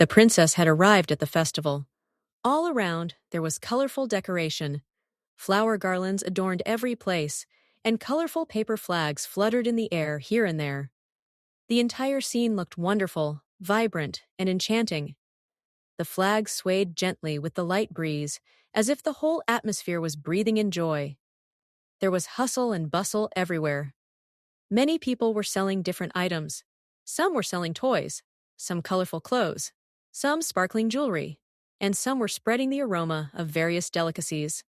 The princess had arrived at the festival. All around, there was colorful decoration. Flower garlands adorned every place, and colorful paper flags fluttered in the air here and there. The entire scene looked wonderful, vibrant, and enchanting. The flags swayed gently with the light breeze, as if the whole atmosphere was breathing in joy. There was hustle and bustle everywhere. Many people were selling different items. Some were selling toys, some colorful clothes, some sparkling jewelry, and some were spreading the aroma of various delicacies.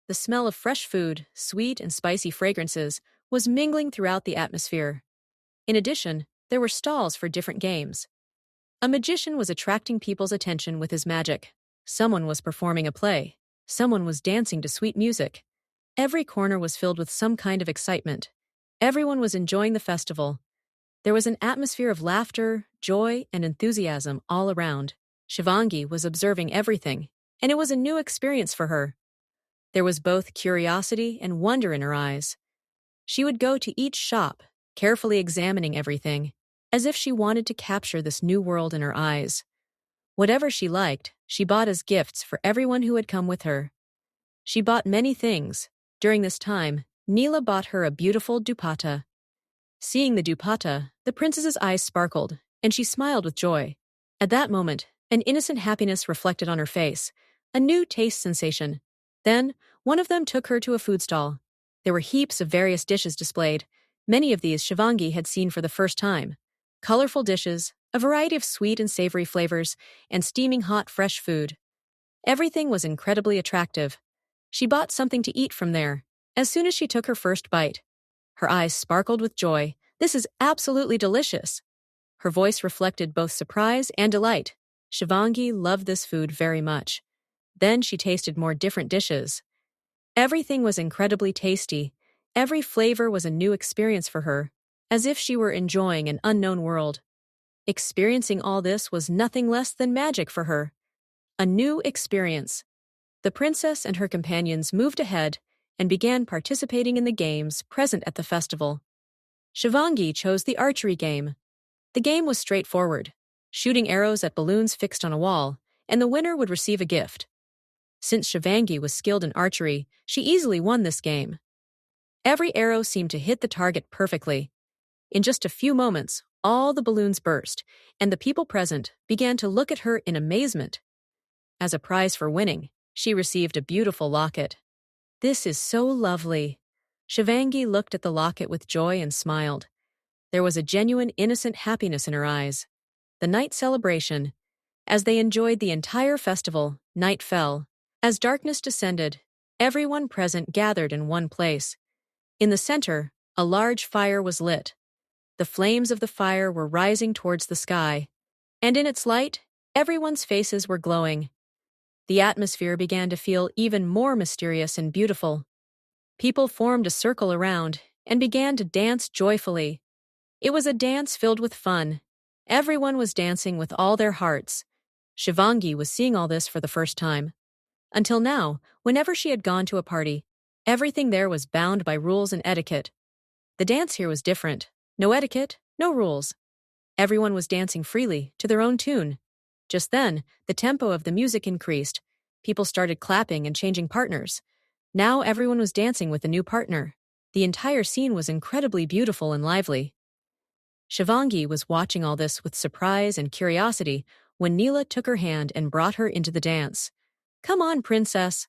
The smell of fresh food, sweet and spicy fragrances, was mingling throughout the atmosphere. In addition, there were stalls for different games. A magician was attracting people's attention with his magic. Someone was performing a play. Someone was dancing to sweet music. Every corner was filled with some kind of excitement. Everyone was enjoying the festival. There was an atmosphere of laughter, joy, and enthusiasm all around. Shivangi was observing everything, and it was a new experience for her. There was both curiosity and wonder in her eyes. She would go to each shop, carefully examining everything, as if she wanted to capture this new world in her eyes. Whatever she liked, she bought as gifts for everyone who had come with her. She bought many things. During this time, Neela bought her a beautiful dupatta. Seeing the dupatta, the princess's eyes sparkled, and she smiled with joy. At that moment, an innocent happiness reflected on her face, a new taste sensation. Then, one of them took her to a food stall. There were heaps of various dishes displayed. Many of these Shivangi had seen for the first time. Colorful dishes, a variety of sweet and savory flavors, and steaming hot fresh food. Everything was incredibly attractive. She bought something to eat from there. As soon as she took her first bite, her eyes sparkled with joy. "This is absolutely delicious." Her voice reflected both surprise and delight. Shivangi loved this food very much. Then she tasted more different dishes. Everything was incredibly tasty. Every flavor was a new experience for her, as if she were enjoying an unknown world. Experiencing all this was nothing less than magic for her. A new experience. The princess and her companions moved ahead and began participating in the games present at the festival. Shivangi chose the archery game. The game was straightforward, shooting arrows at balloons fixed on a wall, and the winner would receive a gift. Since Shivangi was skilled in archery, she easily won this game. Every arrow seemed to hit the target perfectly. In just a few moments, all the balloons burst, and the people present began to look at her in amazement. As a prize for winning, she received a beautiful locket. "This is so lovely." Shivangi looked at the locket with joy and smiled. There was a genuine innocent happiness in her eyes. The night celebration. As they enjoyed the entire festival, night fell. As darkness descended, everyone present gathered in one place. In the center, a large fire was lit. The flames of the fire were rising towards the sky, and in its light, everyone's faces were glowing. The atmosphere began to feel even more mysterious and beautiful. People formed a circle around and began to dance joyfully. It was a dance filled with fun. Everyone was dancing with all their hearts. Shivangi was seeing all this for the first time. Until now, whenever she had gone to a party, everything there was bound by rules and etiquette. The dance here was different. No etiquette, no rules. Everyone was dancing freely, to their own tune. Just then, the tempo of the music increased. People started clapping and changing partners. Now everyone was dancing with a new partner. The entire scene was incredibly beautiful and lively. Shivangi was watching all this with surprise and curiosity when Neela took her hand and brought her into the dance. "Come on, princess."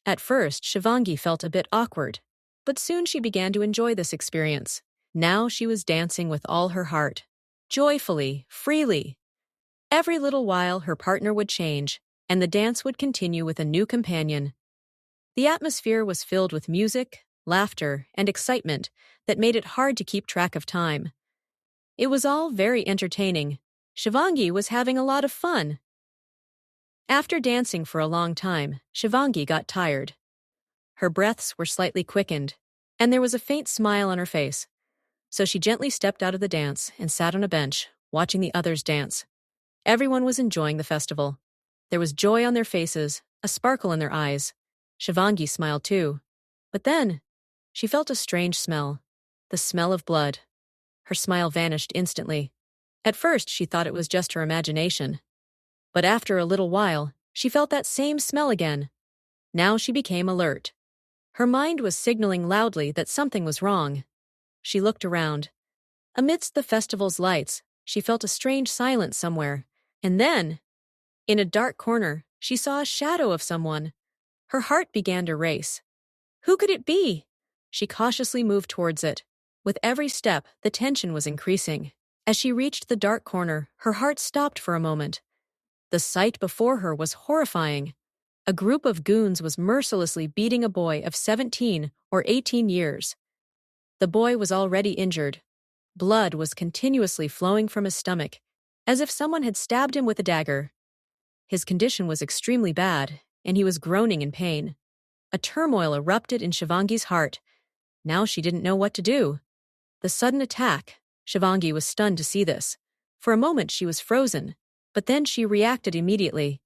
At first, Shivangi felt a bit awkward, but soon she began to enjoy this experience. Now she was dancing with all her heart, joyfully, freely. Every little while, her partner would change, and the dance would continue with a new companion. The atmosphere was filled with music, laughter, and excitement that made it hard to keep track of time. It was all very entertaining. Shivangi was having a lot of fun. After dancing for a long time, Shivangi got tired. Her breaths were slightly quickened, and there was a faint smile on her face. So she gently stepped out of the dance and sat on a bench, watching the others dance. Everyone was enjoying the festival. There was joy on their faces, a sparkle in their eyes. Shivangi smiled too. But then, she felt a strange smell, the smell of blood. Her smile vanished instantly. At first, she thought it was just her imagination. But after a little while, she felt that same smell again. Now she became alert. Her mind was signaling loudly that something was wrong. She looked around. Amidst the festival's lights, she felt a strange silence somewhere. And then, in a dark corner, she saw a shadow of someone. Her heart began to race. Who could it be? She cautiously moved towards it. With every step, the tension was increasing. As she reached the dark corner, her heart stopped for a moment. The sight before her was horrifying. A group of goons was mercilessly beating a boy of 17 or 18 years. The boy was already injured. Blood was continuously flowing from his stomach, as if someone had stabbed him with a dagger. His condition was extremely bad, and he was groaning in pain. A turmoil erupted in Shivangi's heart. Now she didn't know what to do. The sudden attack. Shivangi was stunned to see this. For a moment she was frozen, but then she reacted immediately.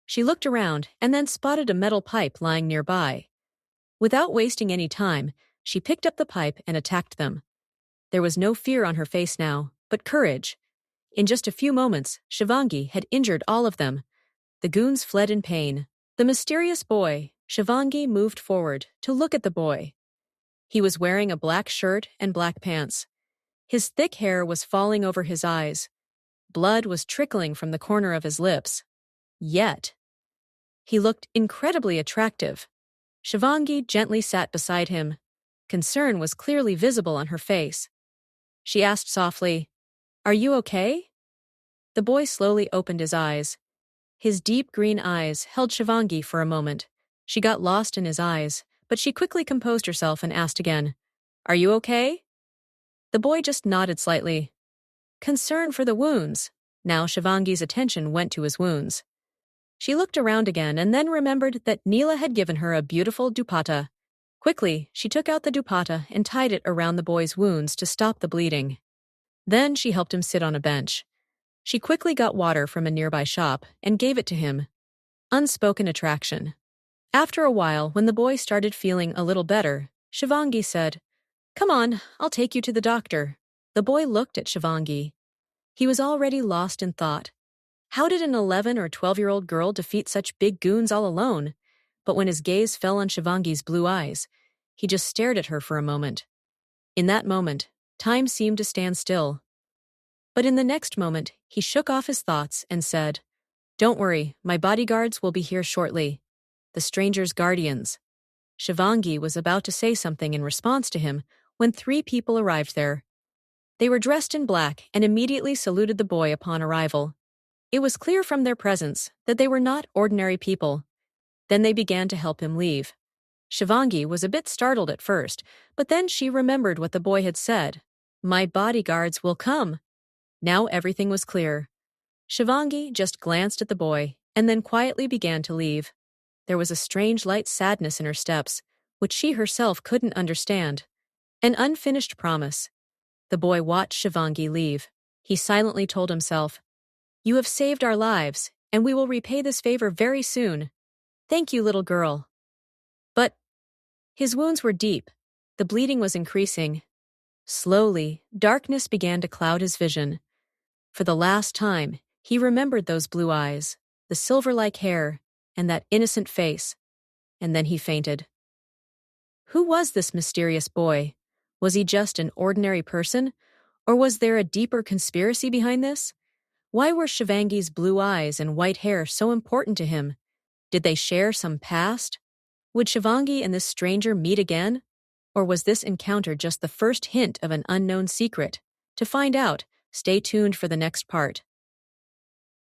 She looked around and then spotted a metal pipe lying nearby. Without wasting any time, she picked up the pipe and attacked them. There was no fear on her face now, but courage. In just a few moments, Shivangi had injured all of them. The goons fled in pain. The mysterious boy. Shivangi moved forward to look at the boy. He was wearing a black shirt and black pants. His thick hair was falling over his eyes. Blood was trickling from the corner of his lips. Yet, he looked incredibly attractive. Shivangi gently sat beside him. Concern was clearly visible on her face. She asked softly, "Are you okay?" The boy slowly opened his eyes. His deep green eyes held Shivangi for a moment. She got lost in his eyes, but she quickly composed herself and asked again, "Are you okay?" The boy just nodded slightly. Concern for the wounds. Now Shivangi's attention went to his wounds. She looked around again and then remembered that Neela had given her a beautiful dupatta. Quickly, she took out the dupatta and tied it around the boy's wounds to stop the bleeding. Then she helped him sit on a bench. She quickly got water from a nearby shop and gave it to him. Unspoken attraction. After a while, when the boy started feeling a little better, Shivangi said, "Come on, I'll take you to the doctor." The boy looked at Shivangi. He was already lost in thought. How did an 11 or 12-year-old girl defeat such big goons all alone? But when his gaze fell on Shivangi's blue eyes, he just stared at her for a moment. In that moment, time seemed to stand still. But in the next moment, he shook off his thoughts and said, "Don't worry, my bodyguards will be here shortly. The stranger's guardians." Shivangi was about to say something in response to him when 3 people arrived there. They were dressed in black and immediately saluted the boy upon arrival. It was clear from their presence that they were not ordinary people. Then they began to help him leave. Shivangi was a bit startled at first, but then she remembered what the boy had said. "My bodyguards will come." Now everything was clear. Shivangi just glanced at the boy and then quietly began to leave. There was a strange light sadness in her steps, which she herself couldn't understand. An unfinished promise. The boy watched Shivangi leave. He silently told himself, "You have saved our lives, and we will repay this favor very soon. Thank you, little girl." But his wounds were deep. The bleeding was increasing. Slowly, darkness began to cloud his vision. For the last time, he remembered those blue eyes, the silver-like hair, and that innocent face. And then he fainted. Who was this mysterious boy? Was he just an ordinary person? Or was there a deeper conspiracy behind this? Why were Shivangi's blue eyes and white hair so important to him? Did they share some past? Would Shivangi and this stranger meet again? Or was this encounter just the first hint of an unknown secret? To find out, stay tuned for the next part.